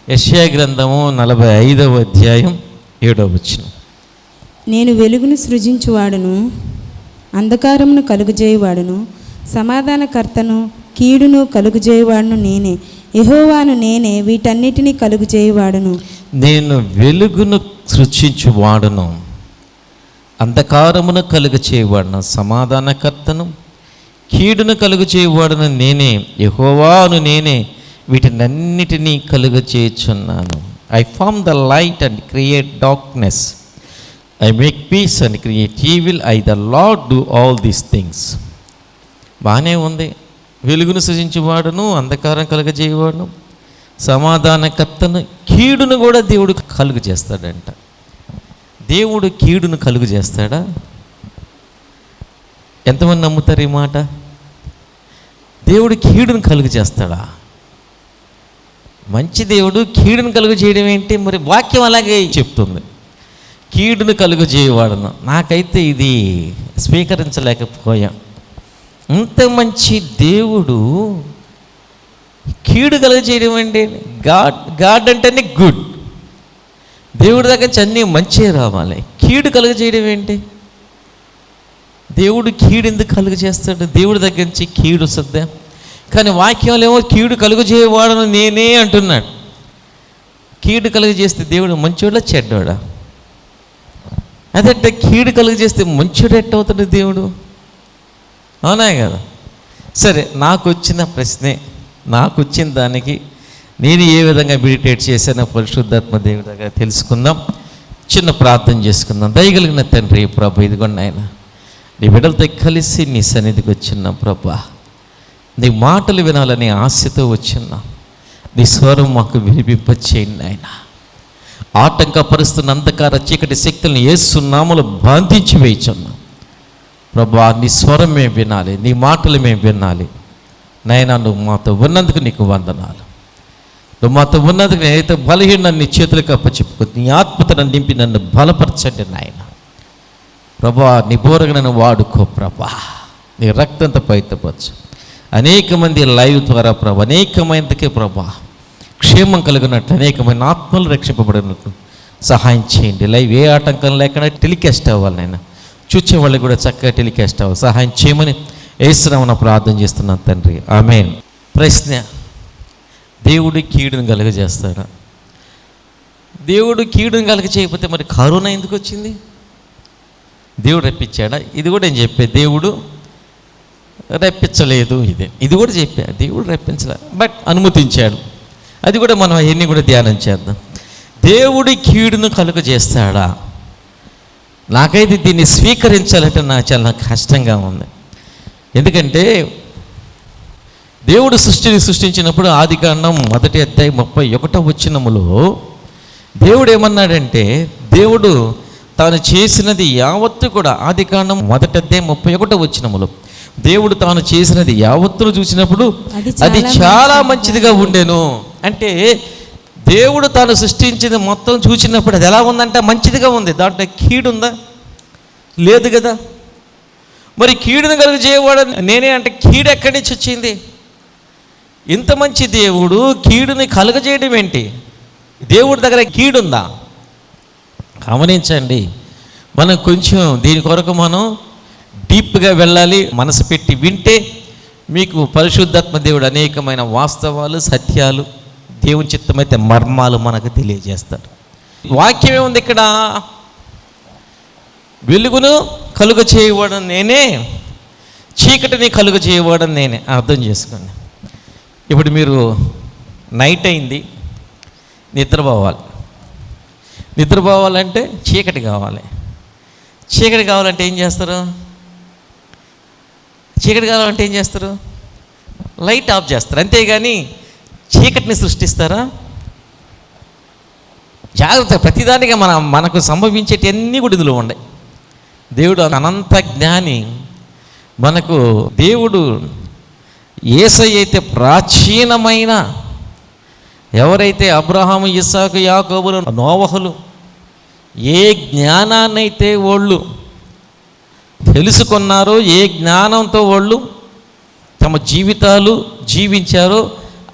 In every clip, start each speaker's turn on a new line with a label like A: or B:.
A: యెషయా గ్రంథము 45వ అధ్యాయం 7వ వచనం.
B: నేను వెలుగును సృజించువాడును, అంధకారమును కలుగజేయువాడును, సమాధానకర్తను, కీడును కలుగజేయువాడును నేనే, యెహోవాను నేనే, వీటన్నిటినీ కలుగజేయువాడును.
A: నేను వెలుగును సృష్టించువాడును, అంధకారమును కలుగచేయువాడును, సమాధానకర్తను, కీడును కలుగచేయువాడును నేనే, యెహోవాను నేనే, వీటినన్నిటినీ కలుగచేయుచున్నాను. I form the light and create darkness, I make peace and create evil, I the Lord do all these things. బాగానే ఉంది. వెలుగును సృజించేవాడును, అంధకారం కలుగజేయవాడును, సమాధానకర్తను, కీడును కూడా దేవుడు కలుగు చేస్తాడంట. దేవుడు కీడును కలుగు చేస్తాడా? ఎంతమంది నమ్ముతారు ఈ మాట? దేవుడు కీడును కలుగు చేస్తాడా? మంచి దేవుడు కీడును కలుగు చేయడం ఏంటి? మరి వాక్యం అలాగే చెప్తుంది, కీడును కలుగు చేయవాడును. నాకైతే ఇది స్వీకరించలేకపోయాం. ఇంత మంచి దేవుడు కీడు కలుగు చేయడం ఏంటి? గాడ్ అంటేనే గుడ్. దేవుడి దగ్గర నుంచి అన్నీ మంచిగా రావాలి. కీడు కలుగు చేయడం ఏంటి? దేవుడు కీడు ఎందుకు కలుగు చేస్తాడు? దేవుడి దగ్గర నుంచి కీడు వస్తుందా? కానీ వాక్యంలో ఏమో కీడు కలుగు చేయవాడను నేనే అంటున్నాడు. కీడు కలుగు చేస్తే దేవుడు మంచోడా చెడ్డోడా? అదంటే కీడు కలుగు చేస్తే మంచోడు ఎట్టవుతాడు దేవుడు? అవునా కదా? సరే, నాకు వచ్చిన ప్రశ్నే, నాకు వచ్చిన దానికి నేను ఏ విధంగా మెడిటేట్ చేశానో పరిశుద్ధాత్మ దేవుడి దగ్గర తెలుసుకుందాం. చిన్న ప్రార్థన చేసుకుందాం. దయగలిగిన తండ్రి ప్రభు, ఇదిగోండి ఆయన, నీ బిడ్డలతో కలిసి నీ సన్నిధికి వచ్చిన ప్రభా, నీ మాటలు వినాలని ఆశతో వచ్చిన్నా, నీ స్వరం మాకు వినిపింపచేయండి ఆయన. ఆటంకపరుస్తున్న అంధకార చీకటి శక్తులను యేసు నామములో బంధించి వేయుచున్నాం ప్రభా. నీ స్వరం మేము వినాలి, నీ మాటలు మేము వినాలి నాయనా. నువ్వు మాతో ఉన్నందుకు నీకు వందనాలు. నువ్వు మాతో ఉన్నందుకు నేనైతే బలహీన నీ చేతులకు అప్పచెప్పుకో. నీ ఆత్మతను నింపి నన్ను బలపరచండి నాయన ప్రభా. నీ బోరగా నన్ను వాడుకో ప్రభా. నీ రక్తంతో పవిత్రపరచు. అనేక మంది లైవ్ ద్వారా ప్రభా, అనేకమైనకే ప్రభా క్షేమం కలిగినట్లు, అనేకమైన ఆత్మలు రక్షింపబడినట్లు సహాయం చేయండి. లైవ్ ఏ ఆటంకం లేకుండా టెలికాస్ట్ అవ్వాలి నాయన. చూచే వాళ్ళు కూడా చక్కగా టెలికాస్ట్ అవ్వాలి. సహాయం చేయమని యేసునామమున ప్రార్థన చేస్తున్నాను తండ్రి, ఆమేన్. ప్రశ్న, దేవుడు కీడును కలుగజేస్తాడా? దేవుడు కీడును కలుగ చేయకపోతే మరి కరోనా ఎందుకు వచ్చింది? దేవుడు రప్పించాడా? ఇది కూడా నేను చెప్పే, దేవుడు రప్పించలేదు. ఇది కూడా చెప్పా, దేవుడు రప్పించలే, బట్ అనుమతించాడు. అది కూడా మనం అవన్నీ కూడా ధ్యానం చేద్దాం. దేవుడి కీడును కలుగ చేస్తాడా? నాకైతే దీన్ని స్వీకరించాలంటే నాకు చాలా కష్టంగా ఉంది. ఎందుకంటే దేవుడు సృష్టిని సృష్టించినప్పుడు ఆదికాండం 1వ అధ్యాయం 31వ వచనములో దేవుడు ఏమన్నాడంటే, దేవుడు తాను చేసినది యావత్తు కూడా, ఆదికాండం 1వ అధ్యాయం 31వ వచనములో దేవుడు తాను చేసినది యావత్తును చూసినప్పుడు అది చాలా మంచిదిగా ఉండెను. అంటే దేవుడు తాను సృష్టించింది మొత్తం చూసినప్పుడు అది ఎలా ఉందంటే మంచిదిగా ఉంది. దాంట్లో కీడు ఉందా? లేదు కదా. మరి కీడును కలుగు చేయవాడు నేనే అంటే కీడు ఎక్కడి నుంచి వచ్చింది? ఇంత మంచి దేవుడు కీడుని కలుగజేయడం ఏంటి? దేవుడి దగ్గర కీడుందా? గమనించండి. మనం కొంచెం దీని కొరకు మనం డీప్గా వెళ్ళాలి. మనసు పెట్టి వింటే మీకు పరిశుద్ధాత్మ దేవుడు అనేకమైన వాస్తవాలు, సత్యాలు, దేవుని చిత్తమైతే మర్మాలు మనకు తెలియజేస్తాడు. వాక్యం ఏముంది ఇక్కడ? వెలుగును కలుగ చేయవాడు నేనే, చీకటిని కలుగ చేయవాడు నేనే. అర్థం చేసుకోండి. ఇప్పుడు మీరు నైట్ అయింది, నిద్రపోవాలి. నిద్రపోవాలంటే చీకటి కావాలి. చీకటి కావాలంటే ఏం చేస్తారు? చీకటి కావాలంటే ఏం చేస్తారు? లైట్ ఆఫ్ చేస్తారు. అంతేగాని చీకటిని సృష్టిస్తారా? జాగ్రత్త. ప్రతిదానిగా మనకు సంభవించేటన్నీ కూడా ఇందులో ఉన్నాయి. దేవుడు అనంత జ్ఞాని. మనకు దేవుడు యేసయ్య అయితే ప్రాచీనమైన, ఎవరైతే అబ్రహాము, ఇస్సాకు, యాకోబులు, నోవహులు ఏ జ్ఞానాన్నైతే వాళ్ళు తెలుసుకున్నారో, ఏ జ్ఞానంతో వాళ్ళు తమ జీవితాలు జీవించారో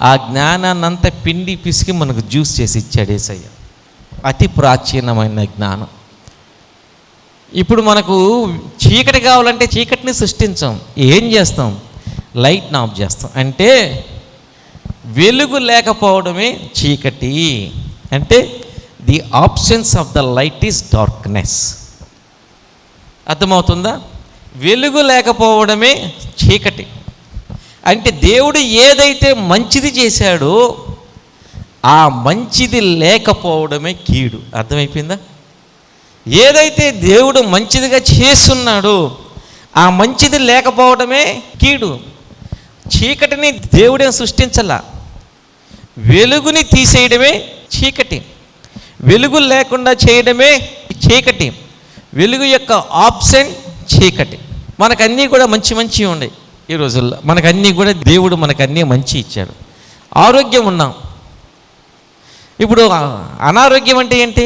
A: ఆ జ్ఞానాన్ని అంతా పిండి పిసికి మనకు జ్యూస్ చేసి ఇచ్చాడు యేసయ్య. అతి ప్రాచీనమైన జ్ఞానం. ఇప్పుడు మనకు చీకటి కావాలంటే చీకటిని సృష్టించాం. ఏం చేస్తాం? లైట్ని ఆఫ్ చేస్తాం. అంటే వెలుగు లేకపోవడమే చీకటి. అంటే the absence of the light is darkness. అర్థమవుతుందా? వెలుగు లేకపోవడమే చీకటి. అంటే దేవుడు ఏదైతే మంచిది చేశాడో ఆ మంచిది లేకపోవడమే కీడు. అర్థమైపోయిందా? ఏదైతే దేవుడు మంచిదిగా చేస్తున్నాడో ఆ మంచిది లేకపోవడమే కీడు. చీకటిని దేవుడే సృష్టించాల, వెలుగుని తీసేయడమే చీకటి. వెలుగు లేకుండా చేయడమే చీకటి. వెలుగు యొక్క ఆబ్సెంట్ చీకటి. మనకన్నీ కూడా మంచి మంచి ఉన్నాయి ఈ రోజుల్లో. మనకన్నీ కూడా దేవుడు మనకన్నీ మంచి ఇచ్చాడు. ఆరోగ్యం ఉన్నాం. ఇప్పుడు అనారోగ్యం అంటే ఏంటి?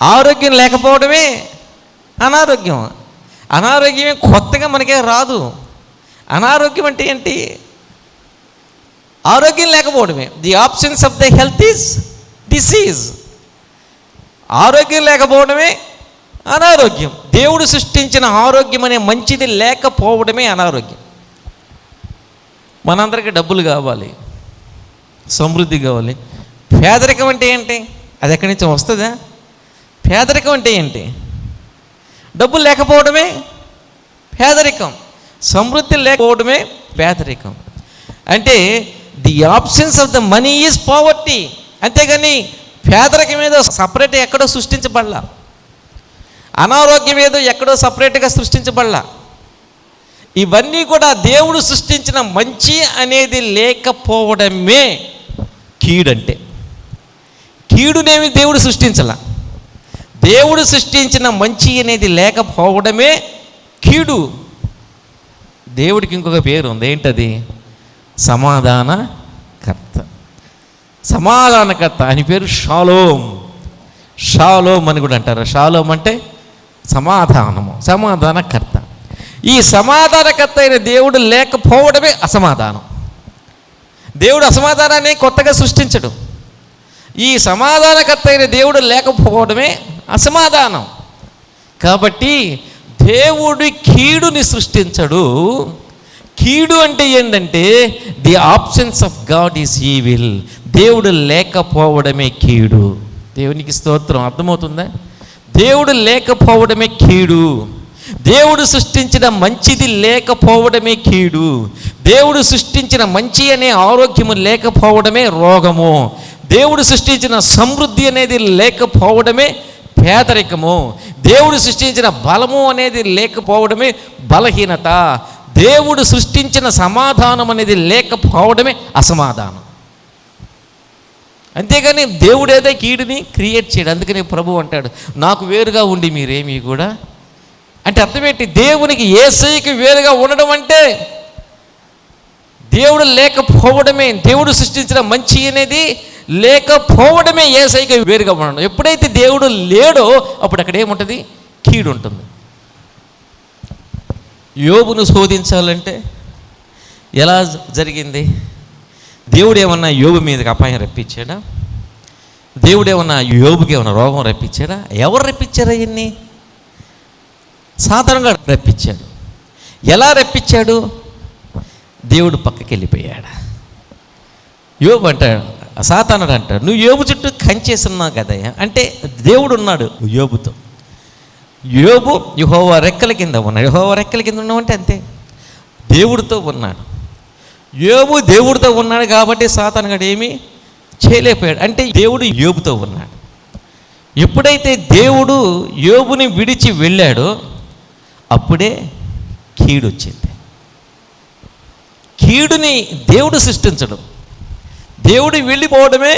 A: ఆరోగ్యం లేకపోవడమే అనారోగ్యం. అనారోగ్యమే కొత్తగా మనకే రాదు. అనారోగ్యం అంటే ఏంటి? ఆరోగ్యం లేకపోవడమే. The absence of the health is disease. ఆరోగ్యం లేకపోవడమే అనారోగ్యం. దేవుడు సృష్టించిన ఆరోగ్యం అనే మంచిది లేకపోవడమే అనారోగ్యం. మనందరికీ డబ్బులు కావాలి, సమృద్ధి కావాలి. పేదరికం అంటే ఏంటి? అది ఎక్కడి నుంచి వస్తుందా? పేదరికం అంటే ఏంటి? డబ్బులు లేకపోవడమే పేదరికం, సమృద్ధి లేకపోవడమే పేదరికం. అంటే the absence of the money is poverty. అంతేగాని పేదరికం ఏదో సపరేట్ ఎక్కడో సృష్టించబడలా, అనారోగ్యం ఏదో ఎక్కడో సపరేట్గా సృష్టించబడలా. ఇవన్నీ కూడా దేవుడు సృష్టించిన మంచి అనేది లేకపోవడమే కీడంటే. కీడునేమి దేవుడు సృష్టించాల. దేవుడు సృష్టించిన మంచి అనేది లేకపోవడమే కీడు. దేవుడికి ఇంకొక పేరు ఉంది. ఏంటది? సమాధానకర్త. సమాధానకర్త అని పేరు షాలోమ్. షాలోమ్ అని కూడా అంటారు. షాలోమ్ అంటే సమాధానము, సమాధానకర్త. ఈ సమాధానకర్త అయిన దేవుడు లేకపోవడమే అసమాధానం. దేవుడు అసమాధానాన్ని కొత్తగా సృష్టించడు. ఈ సమాధానకర్త అయిన దేవుడు లేకపోవడమే అసమాధానం. కాబట్టి దేవుడు కీడుని సృష్టించడు. కీడు అంటే ఏంటంటే the absence of God is evil. దేవుడు లేకపోవడమే కీడు. దేవునికి స్తోత్రం. అర్థమవుతుందా? దేవుడు లేకపోవడమే కీడు. దేవుడు సృష్టించిన మంచిది లేకపోవడమే కీడు. దేవుడు సృష్టించిన మంచి అనే ఆరోగ్యము లేకపోవడమే రోగము. దేవుడు సృష్టించిన సమృద్ధి అనేది లేకపోవడమే పేదరికము. దేవుడు సృష్టించిన బలము అనేది లేకపోవడమే బలహీనత. దేవుడు సృష్టించిన సమాధానం అనేది లేకపోవడమే అసమాధానం. అంతేగాని దేవుడు ఏదో కీడుని క్రియేట్ చేయడు. అందుకని ప్రభు అంటాడు, నాకు వేరుగా ఉండి మీరేమీ కూడా. అంటే అర్థమేంటి? దేవునికి యేసయ్యకి వేరుగా ఉండడం అంటే దేవుడు లేకపోవడమే. దేవుడు సృష్టించిన మంచి అనేది లేకపోవడమే యేసయ్యకి వేరుగా ఉండడం. ఎప్పుడైతే దేవుడు లేడో అప్పుడు అక్కడ ఏముంటుంది? కీడు ఉంటుంది. యోబును శోధించాలంటే ఎలా జరిగింది? దేవుడు ఏమన్నా యోబు మీదకి అపాయం రప్పించాడా? దేవుడు ఏమన్నా యోబుకి ఏమన్నా రోగం రప్పించాడా? ఎవరు రప్పించారా? ఇన్ని సాధారణంగా రప్పించాడు. ఎలా రప్పించాడు? దేవుడు పక్కకి వెళ్ళిపోయాడు. యోబు అంటాడు, సాతానుడు అంటాడు, నువ్వు యోబు చుట్టూ కంచేస్తున్నావు కదయ్యా. అంటే దేవుడు ఉన్నాడు యోబుతో. యోబు యెహోవా రెక్కల కింద ఉన్నాడు. యెహోవా రెక్కల కింద ఉన్నామంటే అంతే, దేవుడితో ఉన్నాడు. యోబు దేవుడితో ఉన్నాడు కాబట్టి సాతానుగాడు ఏమీ చేయలేకపోయాడు. అంటే దేవుడు యోబుతో ఉన్నాడు. ఎప్పుడైతే దేవుడు యోబుని విడిచి వెళ్ళాడో అప్పుడే కీడు వచ్చింది. కీడుని దేవుడు సృష్టించడం. దేవుడు వెళ్ళిపోవడమే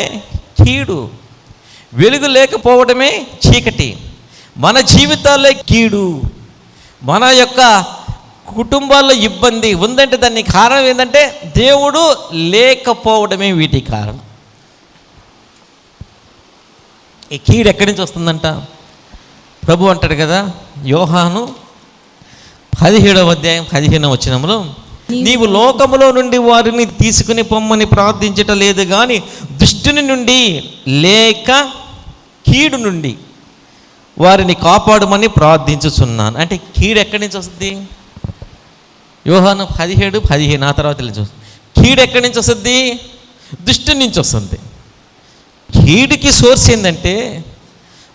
A: కీడు. వెలుగు లేకపోవడమే చీకటి. మన జీవితాల్లో కీడు, మన యొక్క కుటుంబాల్లో ఇబ్బంది ఉందంటే దానికి కారణం ఏంటంటే దేవుడు లేకపోవడమే వీటికి కారణం. ఈ కీడు ఎక్కడి నుంచి వస్తుందంట? ప్రభు అంటాడు కదా, యోహాను 17వ అధ్యాయం 15వ వచనంలో, నీవు లోకములో నుండి వారిని తీసుకుని పొమ్మని ప్రార్థించట లేదు కానీ దుష్టుని నుండి లేక కీడు నుండి వారిని కాపాడమని ప్రార్థించుచున్నాను. అంటే కీడు ఎక్కడి నుంచి వస్తుంది? యోహాను 17:15 ఆ తర్వాత తెలుసు. కీడు ఎక్కడి నుంచి వస్తుంది? దుష్టుని నుంచి వస్తుంది. కీడుకి సోర్స్ ఏంటంటే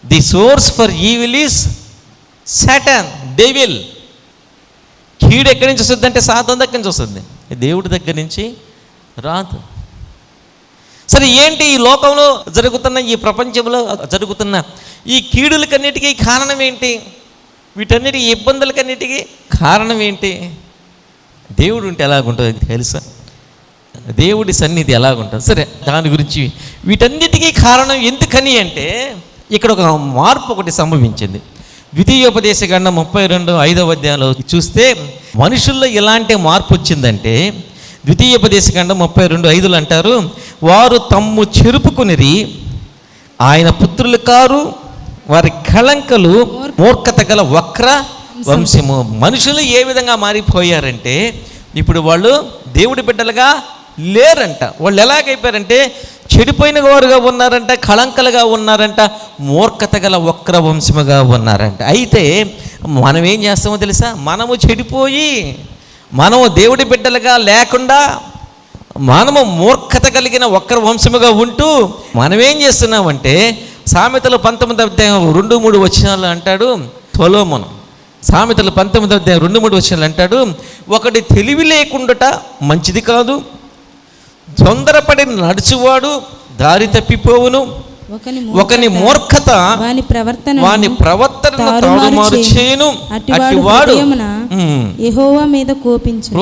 A: the source for evil is Satan, devil. కీడు ఎక్కడి నుంచి వస్తుంది అంటే సాతాను దగ్గర నుంచి వస్తుంది, దేవుడి దగ్గర నుంచి రాదు. సరే, ఏంటి ఈ లోకంలో జరుగుతున్న, ఈ ప్రపంచంలో జరుగుతున్న ఈ కీడులకన్నిటికీ కారణం ఏంటి? వీటన్నిటి ఇబ్బందులకన్నిటికీ కారణం ఏంటి? దేవుడు ఉంటే ఎలాగుంటుంది తెలుసా? దేవుడి సన్నిధి ఎలాగుంటుంది? సరే, దాని గురించి వీటన్నిటికీ కారణం ఎందుకని అంటే ఇక్కడ ఒక మార్పు ఒకటి సంభవించింది. ద్వితీయోపదేశకాండం 32:5 అధ్యాయంలో చూస్తే మనుషుల్లో ఎలాంటి మార్పు వచ్చిందంటే, ద్వితీయోపదేశకాండం 32:5 అంటారు, వారు తమ్ము చెరుపుకునిరి, ఆయన పుత్రులు కారు, వారి కళంకలు మూర్ఖత గల వక్ర వంశము. మనుషులు ఏ విధంగా మారిపోయారంటే ఇప్పుడు వాళ్ళు దేవుడి బిడ్డలుగా లేరంట. వాళ్ళు ఎలాగైపోయారంటే చెడిపోయిన వారుగా ఉన్నారంట, కళంకలుగా ఉన్నారంట, మూర్ఖత గల వక్ర వంశముగా ఉన్నారంట. అయితే మనం ఏం చేస్తామో తెలుసా? మనము చెడిపోయి, మనము దేవుడి బిడ్డలుగా లేకుండా, మనము మూర్ఖత కలిగిన వక్ర వంశముగా ఉంటూ మనమేం చేస్తున్నామంటే సామెతలు 19:2-3 వచనాలు అంటాడు సొలొమోను. సామెతలు 19:2-3 అంటాడు, ఒకటి తెలివి లేకుండాట మంచిది కాదు, తొందరపడి నడుచువాడు దారి తప్పిపోవును, ఒకని మూర్ఖత వాని ప్రవర్తన తారుమారు చేయును, అట్టివాడు హృదయమున యెహోవా మీద కోపించును.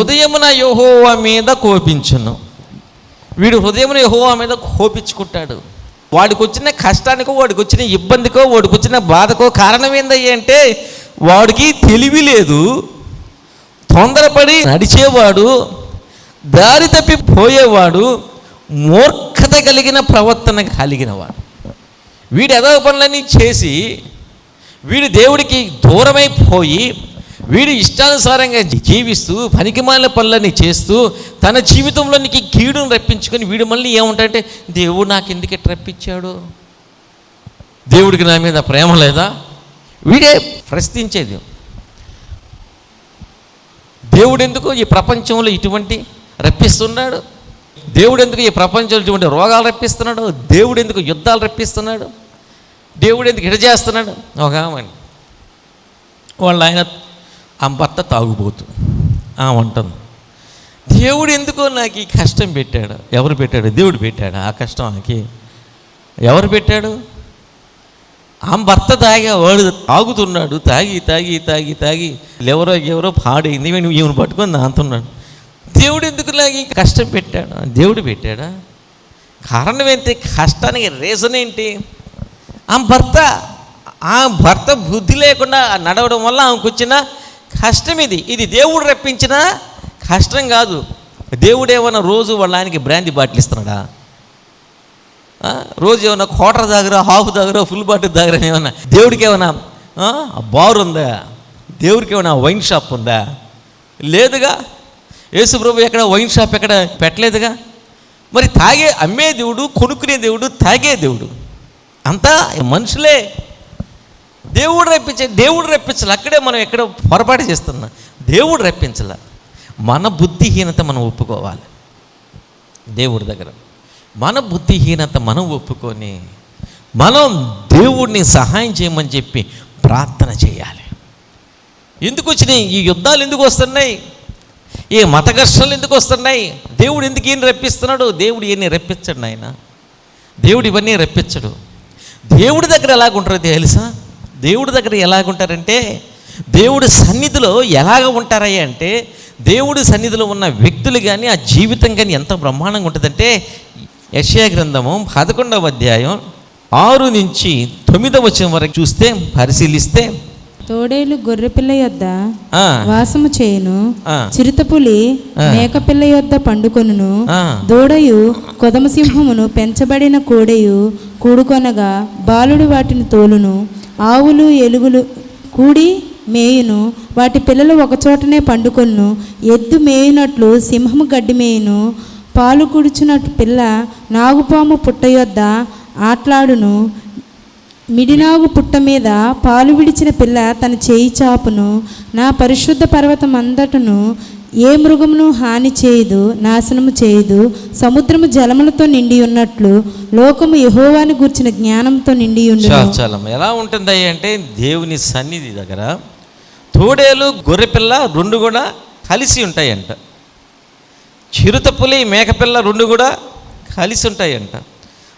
A: వీడు హృదయమున యెహోవా మీద కోపించుకుంటాడు. వాడికి వచ్చిన కష్టానికో, వాడికి వచ్చిన ఇబ్బందికో, వాడికి వచ్చిన బాధకో కారణం ఏందయ్యా అంటే వాడికి తెలివి లేదు, తొందరపడి నడిచేవాడు, దారి తప్పిపోయేవాడు, మూర్ఖత కలిగిన ప్రవర్తన కలిగినవాడు. వీడు ఎదవ పనులన్నీ చేసి వీడు దేవుడికి దూరమైపోయి వీడు ఇష్టానుసారంగా జీవిస్తూ పనికిమాలిన పనులన్నీ చేస్తూ తన జీవితంలోనికి కీడును రప్పించుకొని వీడు మళ్ళీ ఏముంటాడంటే దేవుడు నాకు ఎందుకు ఎట్లా రప్పించాడు, దేవుడికి నా మీద ప్రేమ లేదా? వీడే ప్రశ్నించేది. దేవుడు ఎందుకు ఈ ప్రపంచంలో ఇటువంటి రప్పిస్తున్నాడు? దేవుడు ఎందుకు ఈ ప్రపంచంలో ఇటువంటి రోగాలు రప్పిస్తున్నాడు? దేవుడు ఎందుకు యుద్ధాలు రప్పిస్తున్నాడు? దేవుడు ఎందుకు ఇట చేస్తున్నాడు? ఒక వాళ్ళ ఆయన ఆ భర్త తాగుబోతు ఉంటుంది. దేవుడు ఎందుకో నాకు ఈ కష్టం పెట్టాడు. ఎవరు పెట్టాడు? దేవుడు పెట్టాడు ఆ కష్టం. ఆమెకి ఎవరు పెట్టాడు? ఆ భర్త వాడు తాగుతున్నాడు, తాగి తాగి తాగి తాగి ఎవరో పాడైంది, ఈమెను పట్టుకొని అంటున్నాడు. దేవుడు ఎందుకు నాకు ఈ కష్టం పెట్టాడు? దేవుడు పెట్టాడా? కారణం ఏంటి? కష్టానికి రీజన్ ఏంటి? ఆ భర్త బుద్ధి లేకుండా నడవడం వల్ల ఆమెకు వచ్చిన కష్టం ఇది దేవుడు రప్పించిన కష్టం కాదు. దేవుడు ఏమన్నా రోజు వాళ్ళ ఆయనకి బ్రాందీ బాటిల్ ఇస్తున్నాడా? రోజు ఏమన్నా క్వార్టర్ దగ్గర, హాఫ్ దగ్గర, ఫుల్ బాటిల్ దగ్గర ఏమన్నా దేవుడికి ఏమన్నా బార్ ఉందా? దేవుడికి ఏమన్నా వైన్ షాప్ ఉందా? లేదుగా. యేసు ప్రభు ఎక్కడ వైన్ షాప్ ఎక్కడ పెట్టలేదుగా. మరి అమ్మే దేవుడు, కొనుక్కునే దేవుడు, తాగే దేవుడు అంతా మనుషులే. దేవుడు రప్పించాలి. అక్కడే మనం ఎక్కడ పొరపాటు చేస్తున్నాం. దేవుడు రప్పించాల. మన బుద్ధిహీనత మనం ఒప్పుకోవాలి. దేవుడి దగ్గర మన బుద్ధిహీనత మనం ఒప్పుకొని మనం దేవుడిని సహాయం చేయమని చెప్పి ప్రార్థన చేయాలి. ఎందుకు వచ్చినాయి ఈ యుద్ధాలు? ఎందుకు వస్తున్నాయి ఈ మత ఘర్షణలు? ఎందుకు వస్తున్నాయి? దేవుడు ఎందుకు ఈయన రప్పిస్తున్నాడు? దేవుడు ఈయన్ని రప్పించడు. ఆయన దేవుడు ఇవన్నీ రప్పించడు. దేవుడి దగ్గర ఎలాగుంటారో తెలుసా? దేవుడి దగ్గర ఎలాగుంటారంటే దేవుడి సన్నిధిలో ఎలాగ ఉంటారయ్యా అంటే దేవుడి సన్నిధిలో ఉన్న వ్యక్తులు కానీ ఆ జీవితం కానీ ఎంత బ్రహ్మాండంగా ఉంటుందంటే యెషయా గ్రంథము 11వ అధ్యాయం 6-9 వరకు చూస్తే, పరిశీలిస్తే,
B: తోడేలు గొర్రెపిల్ల యొద్ద వాసము చేయును, చిరుతపులి మేకపిల్ల యొద్ద పండుకొనును, దూడయు కొదమసింహమును పెంచబడిన కోడెయు కూడుకొనగా బాలుడు వాటిని తోలును, ఆవులు ఎలుగులు కూడి మేయును, వాటి పిల్లలు ఒకచోటనే పండుకొను. ఎద్దు మేయునట్లు సింహము గడ్డి మేయును, పాలు కుడుచున్నట్టు పిల్ల నాగుపాము పుట్ట యొద్ద ఆట్లాడును. మిడినాగు పుట్ట మీద పాలు విడిచిన పిల్ల తన చేయి చాపును. నా పరిశుద్ధ పర్వతం అంతటను ఏ మృగమును హాని చేయదు, నాశనము చేయదు. సముద్రము జలములతో నిండి ఉన్నట్లు లోకము యెహోవాను గూర్చిన జ్ఞానంతో నిండి ఉండును.
A: చాలా ఎలా ఉంటుంది అంటే, దేవుని సన్నిధి దగ్గర తోడేలు గొర్రెపిల్ల రెండు కూడా కలిసి ఉంటాయంట. చిరుతపులి మేకపిల్ల రెండు కూడా కలిసి ఉంటాయంట.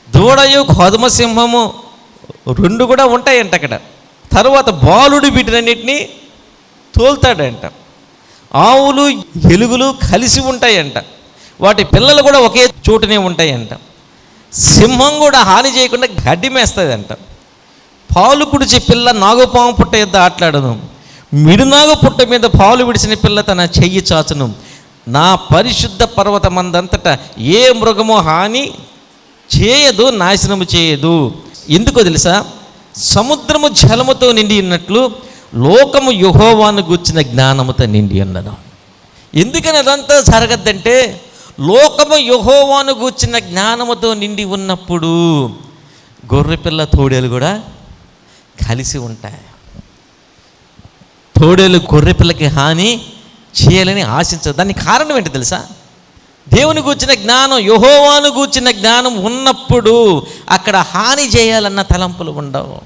A: దూడయు గోధుమ సింహము రెండు కూడా ఉంటాయంట అక్కడ. తర్వాత బాలుడు వీటినన్నిటినీ తోలుతాడంట. ఆవులు ఎలుగులు కలిసి ఉంటాయంట. వాటి పిల్లలు కూడా ఒకే చోటునే ఉంటాయంట. సింహం కూడా హాని చేయకుండా గడ్డి మేస్తుందంట. పాలు కుడిచి పిల్ల నాగుపాము పుట్ట యొద్ద ఆట్లాడను. మిడినాగు పుట్ట మీద పాలు విడిచిన పిల్ల తన చెయ్యి చాచును. నా పరిశుద్ధ పర్వతమందంతటా ఏ మృగము హాని చేయదు, నాశనము చేయదు. ఎందుకో తెలుసా? సముద్రము జలముతో నిండి ఉన్నట్లు లోకము యెహోవాను గూర్చిన జ్ఞానముతో నిండి ఉన్నది. ఎందుకని అదంతా జరగద్దంటే, లోకము యెహోవాను గూర్చిన జ్ఞానముతో నిండి ఉన్నప్పుడు గొర్రెపిల్ల తోడేలు కూడా కలిసి ఉంటాయి. తోడేలు గొర్రెపిల్లకి హాని చేయాలని ఆశించదు. దానికి కారణం ఏంటి తెలుసా? దేవుని గూర్చిన జ్ఞానం, యెహోవాను గూర్చిన జ్ఞానం ఉన్నప్పుడు అక్కడ హాని చేయాలన్న తలంపులు ఉండవు.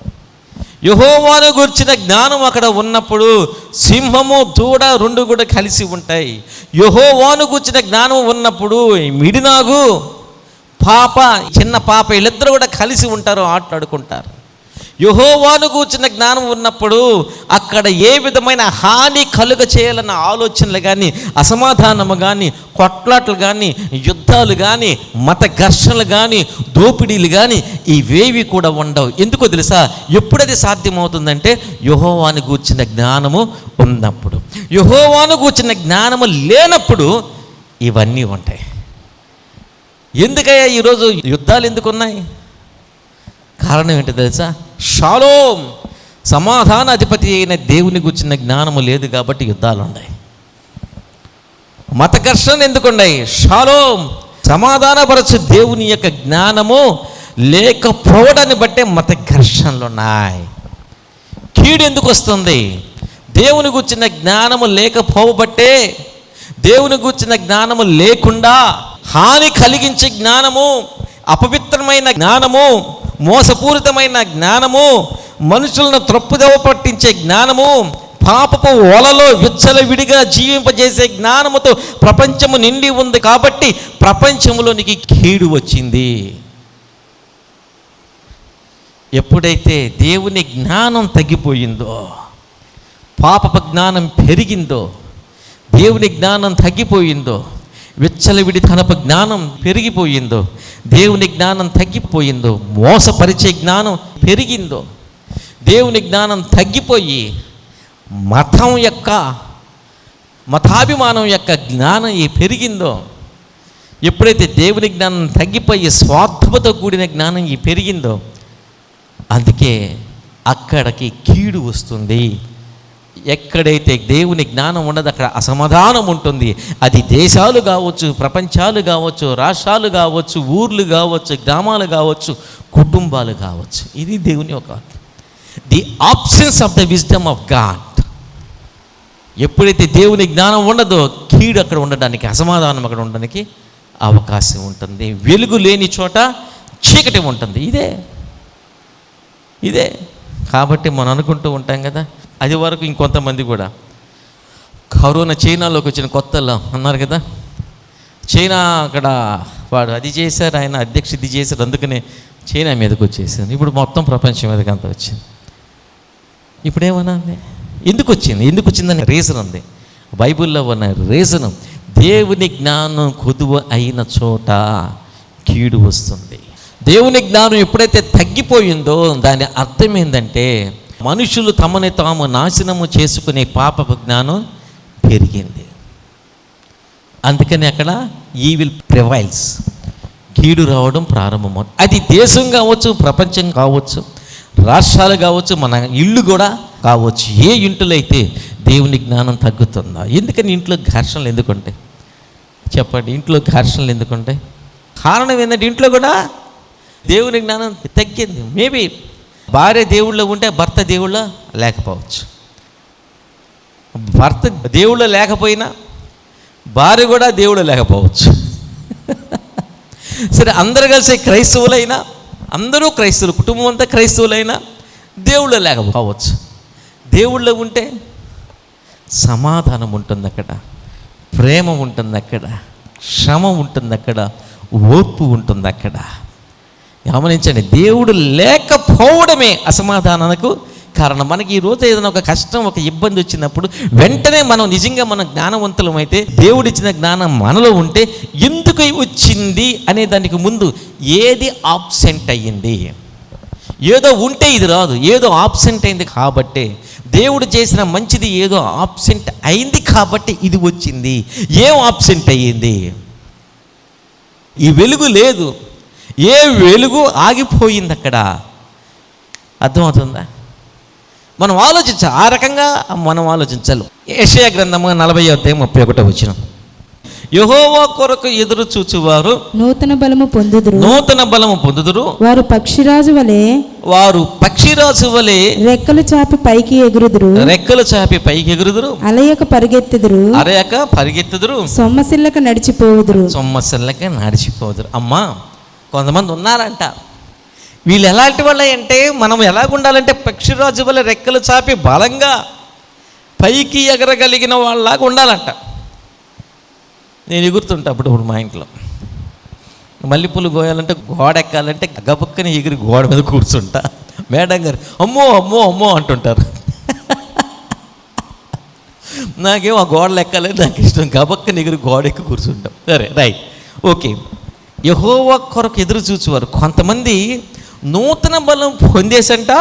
A: యెహోవాను గూర్చిన జ్ఞానం అక్కడ ఉన్నప్పుడు సింహము దూడ రెండు కూడా కలిసి ఉంటాయి. యెహోవాను గూర్చిన జ్ఞానం ఉన్నప్పుడు మిడినాగు పాప, చిన్న పాప, వీళ్ళిద్దరూ కూడా కలిసి ఉంటారు, ఆటలాడుకుంటారు. యెహోవాను గూర్చిన జ్ఞానం ఉన్నప్పుడు అక్కడ ఏ విధమైన హాని కలుగ చేయాలన్న ఆలోచనలు కానీ, అసమాధానము కానీ, కొట్లాటలు కానీ, యుద్ధాలు కానీ, మత ఘర్షణలు కానీ, దోపిడీలు కానీ ఇవేవి కూడా ఉండవు. ఎందుకో తెలుసా? ఎప్పుడది సాధ్యమవుతుందంటే యెహోవాను గూర్చిన జ్ఞానము ఉన్నప్పుడు. యెహోవాను గూర్చిన జ్ఞానము లేనప్పుడు ఇవన్నీ ఉంటాయి. ఎందుకయ్యా ఈరోజు యుద్ధాలు ఎందుకున్నాయి? కారణం ఏంటో తెలుసా? షాలోం, సమాధాన అధిపతి అయిన దేవుని గురించిన జ్ఞానము లేదు కాబట్టి యుద్ధాలు ఉన్నాయి. మత ఘర్షణ ఎందుకున్నాయి? షాలోం, సమాధానపరచు దేవుని యొక్క జ్ఞానము లేకపోవడాన్ని బట్టే మత ఘర్షణలు ఉన్నాయి. కీడు ఎందుకు వస్తుంది? దేవుని గురించిన జ్ఞానము లేకపోబట్టే. దేవుని గురించిన జ్ఞానము లేకుండా హాని కలిగించే జ్ఞానము, అపవిత్రమైన జ్ఞానము, మోసపూరితమైన జ్ఞానము, మనుషులను త్రప్పుదవ పట్టించే జ్ఞానము, పాపపు వలలో విచ్చలవిడిగా జీవింపజేసే జ్ఞానముతో ప్రపంచము నిండి ఉంది. కాబట్టి ప్రపంచంలోనికి కీడు వచ్చింది. ఎప్పుడైతే దేవుని జ్ఞానం తగ్గిపోయిందో, పాపపు జ్ఞానం పెరిగిందో, దేవుని జ్ఞానం తగ్గిపోయిందో, విచ్చలవిడి తనపు జ్ఞానం పెరిగిపోయిందో, దేవుని జ్ఞానం తగ్గిపోయిందో, మోసపరిచే జ్ఞానం పెరిగిందో, దేవుని జ్ఞానం తగ్గిపోయి మతాభిమానం యొక్క జ్ఞానం పెరిగిందో, ఎప్పుడైతే దేవుని జ్ఞానం తగ్గిపోయి స్వార్థముతో కూడిన జ్ఞానం పెరిగిందో, అందుకే అక్కడికి కీడు వస్తుంది. ఎక్కడైతే దేవుని జ్ఞానం ఉండదు అక్కడ అసమాధానం ఉంటుంది. అది దేశాలు కావచ్చు, ప్రపంచాలు కావచ్చు, రాష్ట్రాలు కావచ్చు, ఊర్లు కావచ్చు, గ్రామాలు కావచ్చు, కుటుంబాలు కావచ్చు. ఇది దేవుని యొక్క the absence of the wisdom of God. ఎప్పుడైతే దేవుని జ్ఞానం ఉండదో కీడు అక్కడ ఉండడానికి, అసమాధానం అక్కడ ఉండడానికి అవకాశం ఉంటుంది. వెలుగు లేని చోట చీకటి ఉంటుంది. ఇదే కాబట్టి మనం అనుకుంటూ ఉంటాం కదా, అది వరకు ఇంకొంతమంది కూడా కరోనా చైనాలోకి వచ్చిన కొత్తలో అన్నారు కదా, చైనా అక్కడ వాడు అది చేశారు, ఆయన అధ్యక్షుడు ఇది చేశారు, అందుకనే చైనా మీదకి వచ్చేసింది. ఇప్పుడు మొత్తం ప్రపంచం మీదకి అంత వచ్చింది. ఇప్పుడేమన్నా ఎందుకు వచ్చిందని రీజన్ ఉంది. బైబిల్లో ఉన్న రీజను, దేవుని జ్ఞానం కొదువ అయిన చోట కీడు వస్తుంది. దేవుని జ్ఞానం ఎప్పుడైతే తగ్గిపోయిందో దాని అర్థం ఏంటంటే మనుషులు తమని తాము నాశనము చేసుకునే పాపపు జ్ఞానం పెరిగింది. అందుకని అక్కడ ఈవిల్ ప్రివైల్స్, కీడు రావడం ప్రారంభమవుతుంది. అది దేశం కావచ్చు, ప్రపంచం కావచ్చు, రాష్ట్రాలు కావచ్చు, మన ఇల్లు కూడా కావచ్చు. ఏ ఇంట్లో అయితే దేవుని జ్ఞానం తగ్గుతుందా? ఎందుకని ఇంట్లో ఘర్షణలు ఎందుకుంటాయి చెప్పండి? ఇంట్లో ఘర్షణలు ఎందుకుంటాయి? కారణం ఏంటంటే ఇంట్లో కూడా దేవుని జ్ఞానం తగ్గింది. మేబీ భార్య దేవుళ్ళో ఉంటే భర్త దేవుళ్ళో లేకపోవచ్చు. భర్త దేవుళ్ళో లేకపోయినా భార్య కూడా దేవుడు లేకపోవచ్చు. సరే, అందరు కలిసి క్రైస్తవులైనా, అందరూ క్రైస్తవులు, కుటుంబం అంతా క్రైస్తవులైనా దేవుళ్ళో లేకపోవచ్చు. దేవుళ్ళో ఉంటే సమాధానం ఉంటుంది అక్కడ, ప్రేమ ఉంటుంది అక్కడ, శ్రమ ఉంటుంది అక్కడ, ఓర్పు ఉంటుంది అక్కడ. గమనించండి, దేవుడు లేకపోవడమే అసమాధానానికి కారణం. మనకి ఈరోజు ఏదైనా ఒక కష్టం, ఒక ఇబ్బంది వచ్చినప్పుడు వెంటనే మనం నిజంగా మనం జ్ఞానవంతులం అయితే, దేవుడిచ్చిన జ్ఞానం మనలో ఉంటే ఎందుకు వచ్చింది అనే దానికి ముందు ఏది ఆబ్సెంట్ అయ్యింది, ఏదో ఉంటే ఇది రాదు, ఏదో ఆబ్సెంట్ అయింది కాబట్టి, దేవుడు చేసిన మంచిది ఏదో ఆబ్సెంట్ అయింది కాబట్టి ఇది వచ్చింది. ఏం ఆబ్సెంట్ అయ్యింది? ఈ వెలుగు లేదు, ఏ వెలుగు ఆగిపోయింది అక్కడ. అర్థమవుతుందా? మనం ఆలోచించాలి, ఆ రకంగా మనం ఆలోచించాలి. యెషయా గ్రంథము 40:31 యెహోవా కొరకు ఎదురు చూచువారు
B: నూతన బలము పొందుదురు. వారు పక్షిరాజు వలె రెక్కలు చాపి పైకి ఎగురుదురు. అలయక పరిగెత్తుదురు. సొమ్మసిల్లక నడిచిపోవుదురు.
A: అమ్మా, కొంతమంది ఉన్నారంట, వీళ్ళు ఎలాంటి వాళ్ళే అంటే, మనం ఎలాగుండాలంటే పక్షిరాజు వల్ల రెక్కలు చాపి బలంగా పైకి ఎగరగలిగిన వాళ్ళలాగా ఉండాలంట. నేను ఎగురుతుంటా అప్పుడు మా ఇంట్లో మల్లెపూలు కోయాలంటే, గోడ ఎక్కాలంటే గబక్కని ఎగిరి గోడ మీద కూర్చుంటా. మేడం గారు అమ్మో అమ్మో అమ్మో అంటుంటారు. నాకేం ఆ గోడలు ఎక్కాలని నాకు ఇష్టం, గబక్కని ఎగిరి గోడ ఎక్కి కూర్చుంటాం. సరే, రైట్, ఓకే. యెహోవా కొరకు ఎదురు చూచేవారు. కొంతమంది నూతన బలం పొందేసంట,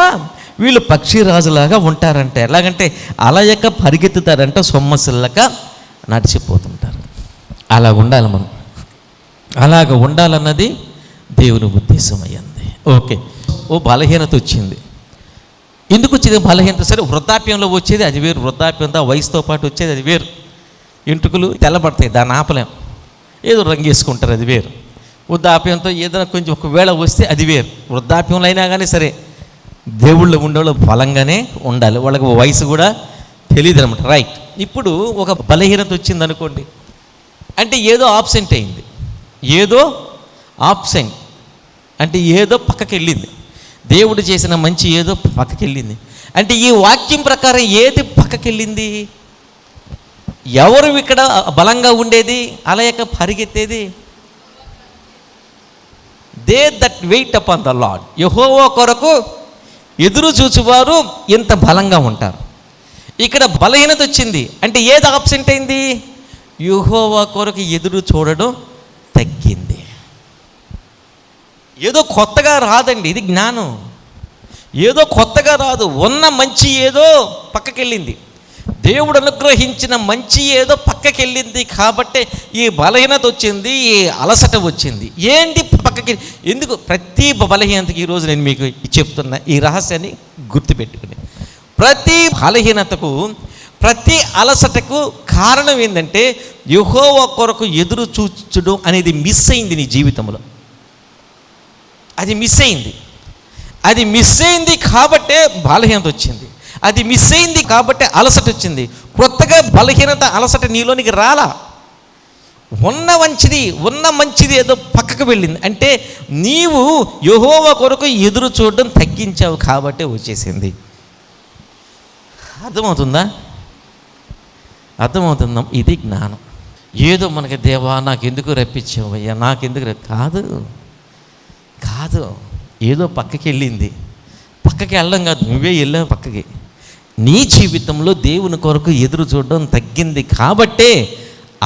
A: వీళ్ళు పక్షిరాజులాగా ఉంటారంట. ఎలాగంటే అలయక పరిగెత్తుతారంట, సొమ్మసిల్లక నడిచిపోతుంటారు. అలా ఉండాలి మనం, అలాగ ఉండాలన్నది దేవుని ఉద్దేశం అయ్యింది. ఓకే, ఓ బలహీనత వచ్చింది. ఎందుకు వచ్చింది బలహీనత? సరే, వృద్ధాప్యంలో వచ్చేది అది వేరు, వృద్ధాప్యంతో వయసుతో పాటు వచ్చేది అది వేరు. ఎంట్రుకలు తెల్లబడతాయి, దాన్ని ఆపలేం, ఏదో రంగు వేసుకుంటారు, అది వేరు. వృద్ధాప్యంతో ఏదైనా కొంచెం ఒకవేళ వస్తే అది వేరు. వృద్ధాప్యంలో అయినా కానీ సరే, దేవుళ్ళు ఉండేవాళ్ళు బలంగానే ఉండాలి, వాళ్ళకి వయసు కూడా తెలియదు అనమాట. రైట్, ఇప్పుడు ఒక బలహీనత వచ్చింది అనుకోండి, అంటే ఏదో ఆబ్సెంట్ అయింది, ఏదో ఆబ్సెంట్ అంటే ఏదో పక్కకి వెళ్ళింది. దేవుడు చేసిన మంచి ఏదో పక్కకి వెళ్ళింది. అంటే ఈ వాక్యం ప్రకారం ఏది పక్కకి వెళ్ళింది? ఎవరు ఇక్కడ బలంగా ఉండేది, అలయక పరిగెత్తేది? They that wait upon the Lord. యెహోవా కొరకు ఎదురు చూచువారు ఎంత బలంగా ఉంటారు. ఇక్కడ బలహీనత వచ్చింది అంటే ఏది ఆబ్సెంట్ అయింది? యెహోవా కొరకు ఎదురు చూడడం తగ్గింది. ఏదో కొత్తగా రాదండి, ఇది జ్ఞానం. ఏదో కొత్తగా రాదు, ఉన్న మంచి ఏదో పక్కకెళ్ళింది, దేవుడు అనుగ్రహించిన మంచి ఏదో పక్కకెళ్ళింది. కాబట్టి ఈ బలహీనత వచ్చింది, ఈ అలసట వచ్చింది. ఏంటి పక్కకి? ఎందుకు? ప్రతి బలహీనతకి ఈరోజు నేను మీకు చెప్తున్నా ఈ రహస్యాన్ని గుర్తుపెట్టుకుని. ప్రతి బలహీనతకు, ప్రతి అలసటకు కారణం ఏంటంటే యెహోవా కొరకు ఎదురు చూచడం అనేది మిస్ అయింది నీ జీవితంలో. అది మిస్ అయింది. అది మిస్ అయింది కాబట్టే బలహీనత వచ్చింది. అది మిస్ అయింది కాబట్టి అలసట వచ్చింది. కొత్తగా బలహీనత, అలసట నీలోనికి రాలా. ఉన్న మంచిది ఏదో పక్కకు వెళ్ళింది. అంటే నీవు యెహోవా కొరకు ఎదురు చూడడం తగ్గించావు కాబట్టే వచ్చేసింది. అర్థమవుతుందా? ఇది జ్ఞానం. ఏదో మనకి దేవా నాకెందుకు రప్పించావయ్యా, నాకెందుకు కాదు, ఏదో పక్కకి వెళ్ళింది. పక్కకి వెళ్ళడం కాదు, నువ్వే వెళ్ళావు పక్కకి. నీ జీవితంలో దేవుని కొరకు ఎదురు చూడడం తగ్గింది కాబట్టే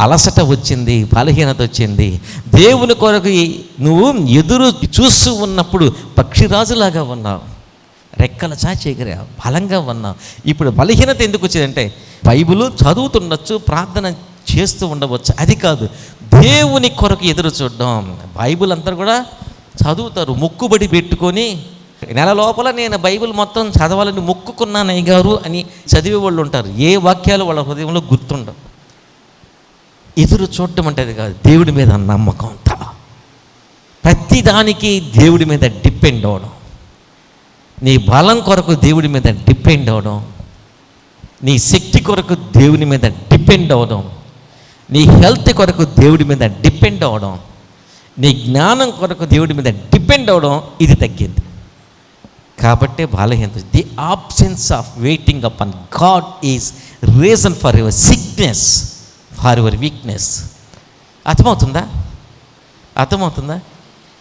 A: అలసట వచ్చింది, బలహీనత వచ్చింది. దేవుని కొరకు నువ్వు ఎదురు చూస్తూ ఉన్నప్పుడు పక్షిరాజులాగా ఉన్నావు, రెక్కల చాచి ఎగిరావు, బలంగా ఉన్నావు. ఇప్పుడు బలహీనత ఎందుకు వచ్చిందంటే బైబిల్ చదువుతుండొచ్చు, ప్రార్థన చేస్తూ ఉండవచ్చు, అది కాదు. దేవుని కొరకు ఎదురు చూడడం. బైబిల్ అంతా కూడా చదువుతారు, మొక్కుబడి పెట్టుకొని నెల లోపల నేను బైబిల్ మొత్తం చదవాలని మొక్కుకున్నాను అయ్యగారు అని చదివే వాళ్ళు ఉంటారు. ఏ వాక్యాలు వాళ్ళ హృదయంలో గుర్తుండవు. ఎదురు చూడటం అంటే అది కాదు, దేవుడి మీద నమ్మకం అంతా. ప్రతిదానికి దేవుడి మీద డిపెండ్ అవ్వడం, నీ బలం కొరకు దేవుడి మీద డిపెండ్ అవ్వడం, నీ శక్తి కొరకు దేవుని మీద డిపెండ్ అవ్వడం, నీ హెల్త్ కొరకు దేవుడి మీద డిపెండ్ అవ్వడం, నీ జ్ఞానం కొరకు దేవుడి మీద డిపెండ్ అవ్వడం, ఇది తగ్గింది. కాబట్టి బలహీనత. The absence of waiting upon God is reason for your sickness, for your weakness. అర్థమవుతుందా?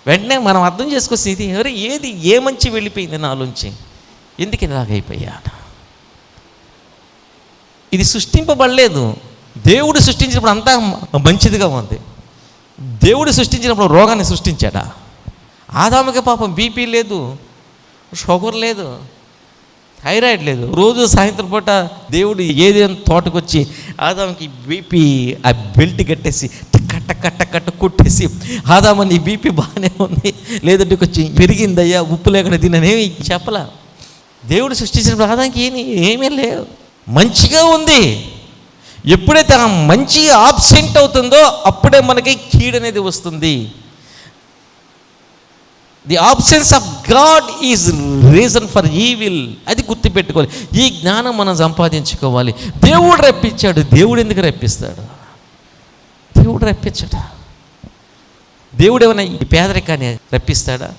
A: వెంటనే మనం అర్థం చేసుకోవచ్చు, ఇది ఎవరు ఏది ఏ మంచి వెళ్ళిపోయింది నాలోంచి, ఎందుకు ఇలాగైపోయాడు? ఇది సృష్టింపబడలేదు. దేవుడు సృష్టించినప్పుడు అంతా మంచిదిగా ఉంది. దేవుడు సృష్టించినప్పుడు రోగాన్ని సృష్టించాడా? ఆదాముకి పాపం బీపీ లేదు, షుగర్ లేదు, థైరాయిడ్ లేదు. రోజు సాయంత్రం పూట దేవుడు ఏదైనా తోటకు వచ్చి ఆదాముకి బీపీ ఆ బెల్ట్ కట్టేసి కట్ట కొట్టేసి, ఆదాము నీ బీపీ బాగానే ఉంది, లేదంటే కొంచెం పెరిగిందయ్యా, ఉప్పు లేకుండా తిననేమి చెప్పలా. దేవుడు సృష్టించినప్పుడు ఆదాముకి ఏమీ లేవు, మంచిగా ఉంది. ఎప్పుడైతే ఆ మంచి ఆబ్సెంట్ అవుతుందో అప్పుడే మనకి కీడు అనేది వస్తుంది. The absence of God is reason for evil. అది గుర్తుపెట్టుకోవాలి. ఈ జ్ఞానం మనం సంపాదించుకోవాలి. దేవుడు రప్పించాడు. దేవుడు ఎందుకు రప్పిస్తాడు? దేవుడు రప్పించడా? దేవుడు ఏమైనా ఈ పేదరికాన్ని రప్పిస్తాడా?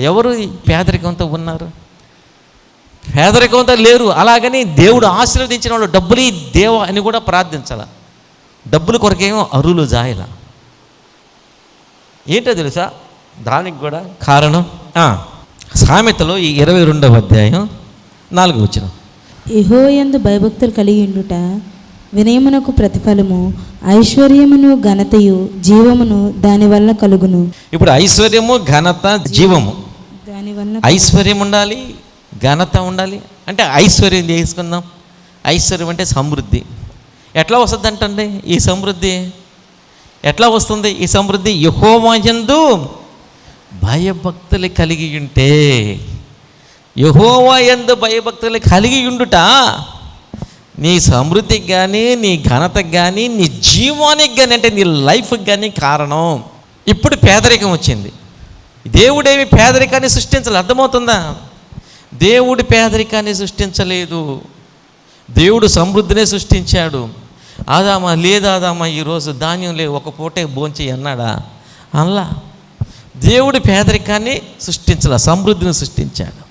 A: ఎవరు ఈ పేదరికంతో ఉన్నారు? పేదరికంతో లేరు. అలాగని దేవుడు ఆశీర్వదించిన వాళ్ళు డబ్బులు దేవ అని కూడా ప్రార్థించాల. డబ్బుల కొరకేమో అరులు జాయల. ఏంటో తెలుసా? దానికి కూడా కారణం సామెతలో ఈ 22వ అధ్యాయం 4వ వచనం.
B: యెహోవాయందు భయభక్తులు కలిగి ఉండుట వినయమునకు ప్రతిఫలము, ఐశ్వర్యమును ఘనతయు జీవమును దానివల్ల కలుగును.
A: ఇప్పుడు ఐశ్వర్యము, ఘనత, జీవము,
B: దానివల్ల
A: ఐశ్వర్యం ఉండాలి, ఘనత ఉండాలి. అంటే ఐశ్వర్యం చేసుకుందాం. ఐశ్వర్యం అంటే సమృద్ధి. ఎట్లా వస్తుంది అంటండి ఈ సమృద్ధి? ఎట్లా వస్తుంది ఈ సమృద్ధి? యెహోవాయందు భయభక్తులు కలిగి ఉంటే. యెహోవాయందు భయభక్తులు కలిగి ఉండుట నీ సమృద్ధికి కానీ, నీ ఘనతకి కానీ, నీ జీవానికి కానీ, అంటే నీ లైఫ్కి కానీ కారణం. ఇప్పుడు పేదరికం వచ్చింది. దేవుడేమి పేదరికాన్ని సృష్టించాలి, అర్థమవుతుందా? దేవుడు పేదరికాన్ని సృష్టించలేదు. దేవుడు సమృద్ధినే సృష్టించాడు. ఆదామా లేదాదామా ఈరోజు ధాన్యం లేదు, ఒక పూటే భోంచేయి అన్నాడా? అలా దేవుడు పేదరికాన్ని సృష్టించాల, సమృద్ధిని సృష్టించాడు.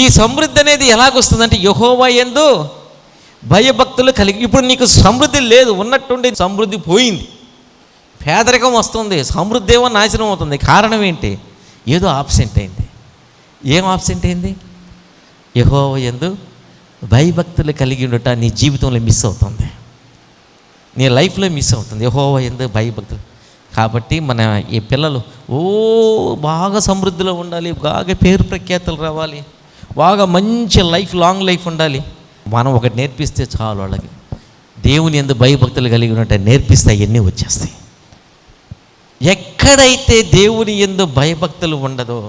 A: ఈ సమృద్ధి అనేది ఎలాగొస్తుందంటే యెహోవాయందు భయభక్తులు కలిగి. ఇప్పుడు నీకు సమృద్ధి లేదు, ఉన్నట్టుండి సమృద్ధి పోయింది, పేదరికం వస్తుంది, సమృద్ధి ఏమో నాశనం అవుతుంది. కారణం ఏంటి? ఏదో ఆబ్సెంట్ అయింది. ఏం ఆబ్సెంట్ అయింది? యెహోవాయందు భయభక్తులు కలిగి ఉండట నీ జీవితంలో మిస్ అవుతుంది, నీ లైఫ్లో మిస్ అవుతుంది. యెహోవాయందు భయభక్తులు. కాబట్టి మన ఈ పిల్లలు బాగా సమృద్ధిలో ఉండాలి, బాగా పేరు ప్రఖ్యాతులు రావాలి, బాగా మంచి లైఫ్, లాంగ్ లైఫ్ ఉండాలి. మనం ఒకటి నేర్పిస్తే చాలు వాళ్ళకి. దేవుని యందు భయభక్తులు కలిగి ఉన్నట్టు నేర్పిస్తే అవన్నీ వచ్చేస్తాయి. ఎక్కడైతే దేవుని యందు భయభక్తులు ఉండదో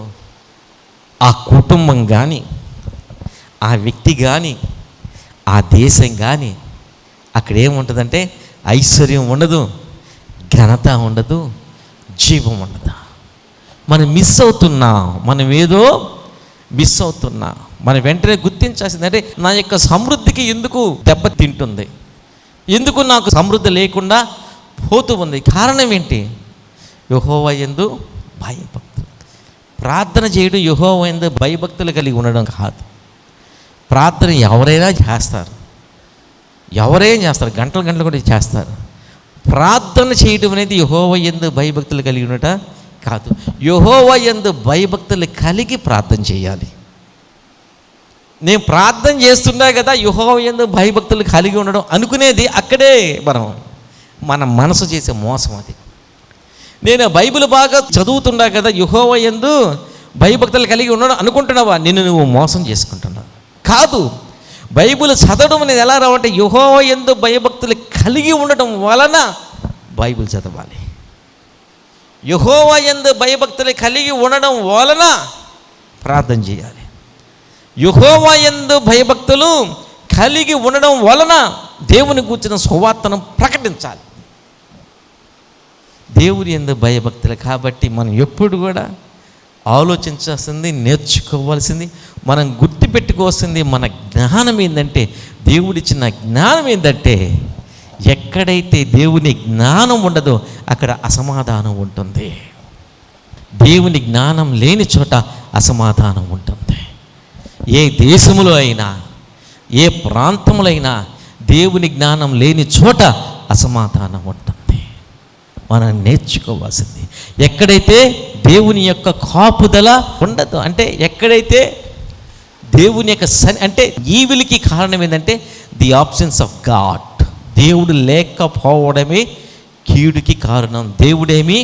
A: ఆ కుటుంబం కానీ, ఆ వ్యక్తి కానీ, ఆ దేశం కానీ, అక్కడ ఏముంటుందంటే ఐశ్వర్యం ఉండదు, ఘనత ఉండదు, జీవం ఉండదు. మనం మిస్ అవుతున్నాం. మనం ఏదో మిస్ అవుతున్నాం. మనం వెంటనే గుర్తించాల్సిందంటే నా యొక్క సమృద్ధికి ఎందుకు దెబ్బ తింటుంది, ఎందుకు నాకు సమృద్ధి లేకుండా పోతూ ఉంది? కారణం ఏంటి? యెహోవాయందు భయభక్తులు. ప్రార్థన చేయడం యెహోవాయందు భయభక్తులు కలిగి ఉండడం కాదు. ప్రార్థన ఎవరైనా చేస్తారు, గంటలు గంటలు కూడా చేస్తారు. ప్రార్థన చేయడం అనేది యెహోవాయందు భయభక్తులు కలిగి ఉండట కాదు. యెహోవాయందు భయభక్తులు కలిగి ప్రార్థన చేయాలి. నేను ప్రార్థన చేస్తున్నా కదా యెహోవాయందు భయభక్తులు కలిగి ఉండడం అనుకునేది అక్కడే మన మనసు చేసే మోసం అది. నేను బైబిల్ బాగా చదువుతున్నా కదా యెహోవాయందు భయభక్తులు కలిగి ఉండడం అనుకుంటున్నావా? నువ్వు మోసం చేసుకుంటున్నావు. కాదు, బైబిల్ చదవడం అనేది ఎలా రావంటే యెహోవాయందు భయభక్తులు కలిగి ఉండటం వలన బైబిల్ చదవాలి. యెహోవాయందు భయభక్తులు కలిగి ఉండడం వలన ప్రార్థన చేయాలి. యెహోవా యందు భయభక్తులు కలిగి ఉండడం వలన దేవుని కూర్చున్న సువార్తను ప్రకటించాలి. దేవుని యందు భయభక్తులు కాబట్టి మనం ఎప్పుడు కూడా ఆలోచించాల్సింది, నేర్చుకోవాల్సింది, మనం గుర్తుపెట్టుకోవాల్సింది మన జ్ఞానం ఏంటంటే, దేవుడిచ్చిన జ్ఞానం ఏంటంటే, ఎక్కడైతే దేవుని జ్ఞానం ఉండదో అక్కడ అసమాధానం ఉంటుంది. దేవుని జ్ఞానం లేని చోట అసమాధానం ఉంటుంది. ఏ దేశంలో అయినా, ఏ ప్రాంతంలో అయినా దేవుని జ్ఞానం లేని చోట అసమాధానం ఉంటుంది. మనం నేర్చుకోవాల్సింది, ఎక్కడైతే దేవుని యొక్క కాపుదల ఉండదు, అంటే ఎక్కడైతే దేవుని యొక్క అంటే ఈవిలికి కారణం ఏంటంటే ది ఆబ్సెన్స్ ఆఫ్ గాడ్. దేవుడు లేకపోవడమే కీడుకి కారణం. దేవుడేమి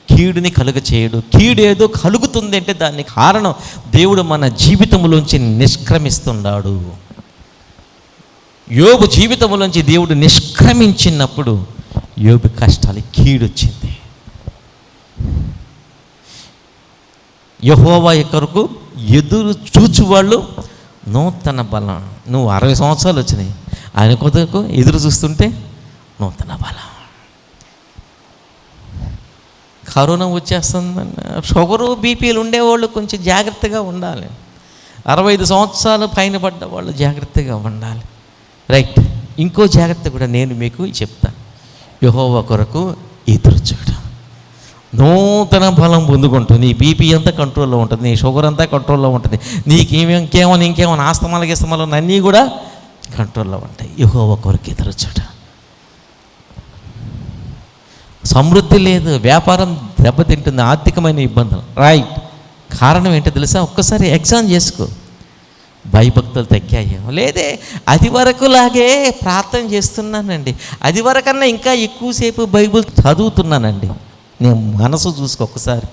A: కీడుని కలుగ చేయడు. కీడు ఏదో కలుగుతుంది అంటే దానికి కారణం దేవుడు మన జీవితంలోంచి నిష్క్రమిస్తున్నాడు. యోబు జీవితంలోంచి దేవుడు నిష్క్రమించినప్పుడు యోబు కష్టాలు, కీడొచ్చింది. యెహోవా కొరకు ఎదురు చూచువాళ్ళు నూతన బలం. నువ్వు 60 సంవత్సరాలు వచ్చినాయి, ఆయన కొరకు ఎదురు చూస్తుంటే నూతన బలం. కరోనా వచ్చేస్తుందన్న షుగరు బీపీలు ఉండేవాళ్ళు కొంచెం జాగ్రత్తగా ఉండాలి. 65 సంవత్సరాలు పైన పడ్డ వాళ్ళు జాగ్రత్తగా ఉండాలి. రైట్. ఇంకో జాగ్రత్త కూడా నేను మీకు చెప్తా. యెహోవా కొరకు ఎదురు చూడడం, నూతన బలం పొందుకుంటుంది. నీ బీపీ అంతా కంట్రోల్లో ఉంటుంది, నీ షుగర్ అంతా కంట్రోల్లో ఉంటుంది, నీకు ఇంకేమో ఆస్తమాలు అన్నీ కూడా కంట్రోల్లో ఉంటాయి. యెహోవా కొరకు ఎదురు చూడడం. సమృద్ధి లేదు, వ్యాపారం దెబ్బతింటుంది, ఆర్థికమైన ఇబ్బందులు. రైట్. కారణం ఏంటో తెలుసా? ఒక్కసారి ఎగ్జామ్ చేసుకో. భయభక్తులు తగ్గాయేమో, లేదే అది వరకులాగే ప్రార్థన చేస్తున్నానండి, అది వరకన్నా ఇంకా ఎక్కువసేపు బైబిల్ చదువుతున్నానండి. నేను మనసు చూసుకో ఒక్కసారి.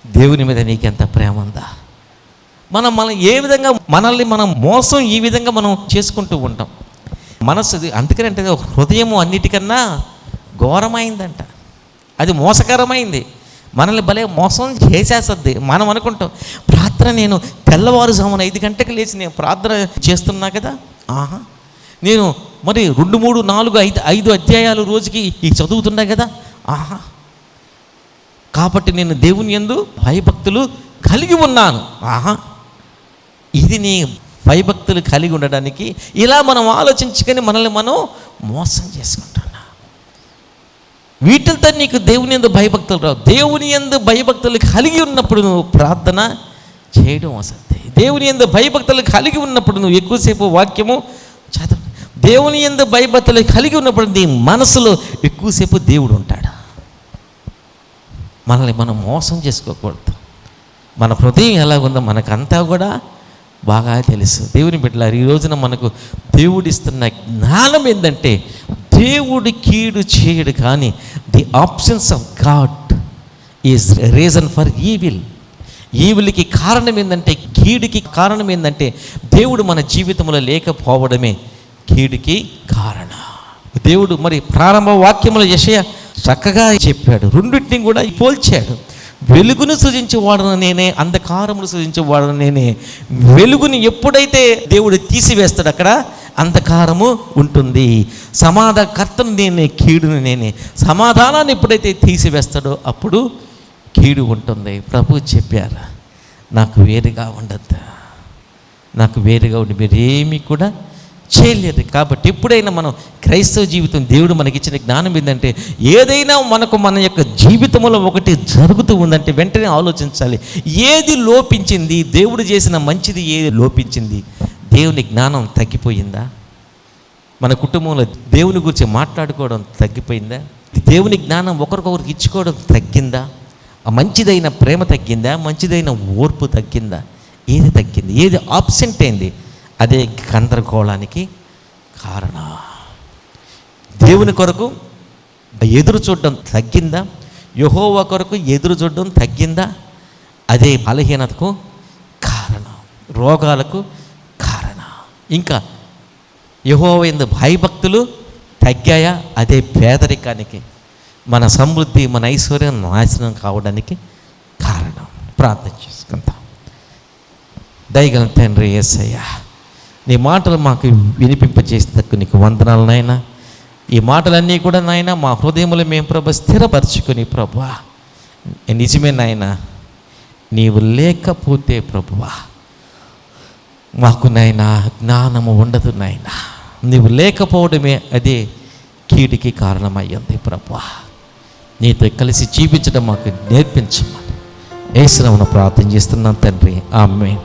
A: దేవుని మీద నీకెంత ప్రేమ ఉందా? మనం ఏ విధంగా మనల్ని మనం మోసం ఈ విధంగా మనం చేసుకుంటూ ఉంటాం. మనసు అందుకని అంటే హృదయము అన్నిటికన్నా ఘోరమైందంట, అది మోసకరమైంది, మనల్ని భలే మోసం చేసేస్తుంది. మనం అనుకుంటాం ప్రార్థన, నేను తెల్లవారుజామున 5 గంటలకు లేచి నేను ప్రార్థన చేస్తున్నా కదా, నేను మరి 2, 3, 4, 5 అధ్యాయాలు రోజుకి చదువుతున్నా కదా, కాబట్టి నేను దేవుని యందు భయభక్తులు కలిగి ఉన్నాను. ఇది నీ భయభక్తులు కలిగి ఉండడానికి ఇలా మనం ఆలోచించుకొని మనల్ని మనం మోసం చేసుకుంటున్నాం. వీటితో నీకు దేవుని యందు భయభక్తులు రావు. దేవుని యందు భయభక్తులు కలిగి ఉన్నప్పుడు నువ్వు ప్రార్థన చేయడం వస్తుంది. దేవుని యందు భయభక్తులు కలిగి ఉన్నప్పుడు నువ్వు ఎక్కువసేపు వాక్యము చదువు. దేవుని యందు భయభక్తులు కలిగి ఉన్నప్పుడు నీ మనసులో ఎక్కువసేపు దేవుడు ఉంటాడు. మనల్ని మనం మోసం చేసుకోకూడదు. మన హృదయం ఎలా ఉందో మనకంతా కూడా బాగా తెలుసు. దేవుని బిడ్డలారా, ఈ రోజున మనకు దేవుడిస్తున్న జ్ఞానం ఏంటంటే, దేవుడి కీడు చేయడు, కానీ the absence of God is reason for evil. ఈవిల్కి కారణం ఏంటంటే, కీడుకి కారణం ఏంటంటే దేవుడు మన జీవితంలో లేకపోవడమే కీడుకి కారణం. దేవుడు మరి ప్రారంభ వాక్యముల యెషయా చక్కగా చెప్పాడు, రెండింటిని కూడా పోల్చాడు. వెలుగును సృజించేవాడను నేనే, అంధకారమును సృజించేవాడను నేనే. వెలుగుని ఎప్పుడైతే దేవుడు తీసివేస్తాడు అక్కడ అంధకారము ఉంటుంది. సమాధానకర్తను నేనే, కీడును నేనే. సమాధానాన్ని ఎప్పుడైతే తీసివేస్తాడో అప్పుడు కీడు ఉంటుంది. ప్రభు చెప్పారు, నాకు వేరుగా ఉండద్దు, నాకు వేరుగా ఉండి మీరేమీ కూడా చేయలేదు. కాబట్టి ఎప్పుడైనా మనం క్రైస్తవ జీవితం, దేవుడు మనకిచ్చిన జ్ఞానం ఏంటంటే, ఏదైనా మనకు మన యొక్క జీవితంలో ఒకటి జరుగుతూ ఉందంటే వెంటనే ఆలోచించాలి, ఏది లోపించింది, దేవుడు చేసిన మంచిది ఏది లోపించింది. దేవుని జ్ఞానం తగ్గిపోయిందా? మన కుటుంబంలో దేవుని గురించి మాట్లాడుకోవడం తగ్గిపోయిందా? దేవుని జ్ఞానం ఒకరికొకరికి ఇచ్చుకోవడం తగ్గిందా? మంచిదైన ప్రేమ తగ్గిందా? మంచిదైన ఓర్పు తగ్గిందా? ఏది తగ్గింది? ఏది ఆబ్సెంట్ అయింది? అదే గందరగోళానికి కారణం. దేవుని కొరకు ఎదురు చూడడం తగ్గిందా? యెహోవా కొరకు ఎదురు చూడడం తగ్గిందా? అదే బలహీనతకు కారణం, రోగాలకు కారణం. ఇంకా యెహోవా యందు భయభక్తులు తగ్గాయా? అదే పేదరికానికి, మన సమృద్ధి, మన ఐశ్వర్యం నాశనం కావడానికి కారణం. ప్రార్థన చేసుకుందాం. దయగల తండ్రి యేసయ్య, నీ మాటలు మాకు వినిపింపజేసినందుకు నీకు వందనాలు నాయనా. ఈ మాటలన్నీ కూడా నాయన మా హృదయంలో మేము ప్రభు స్థిరపరచుకొని ప్రభువా, నిజమే నాయనా, నీవు లేకపోతే ప్రభువా మాకు నాయనా జ్ఞానము ఉండదు నాయనా. నీవు లేకపోవడమే అదే కీడికి కారణమయ్యింది ప్రభువా. నీతో కలిసి జీవించడం మాకు నేర్పించమని యేసు నామమున ప్రార్థన చేస్తున్నాం తండ్రి. ఆమేన్.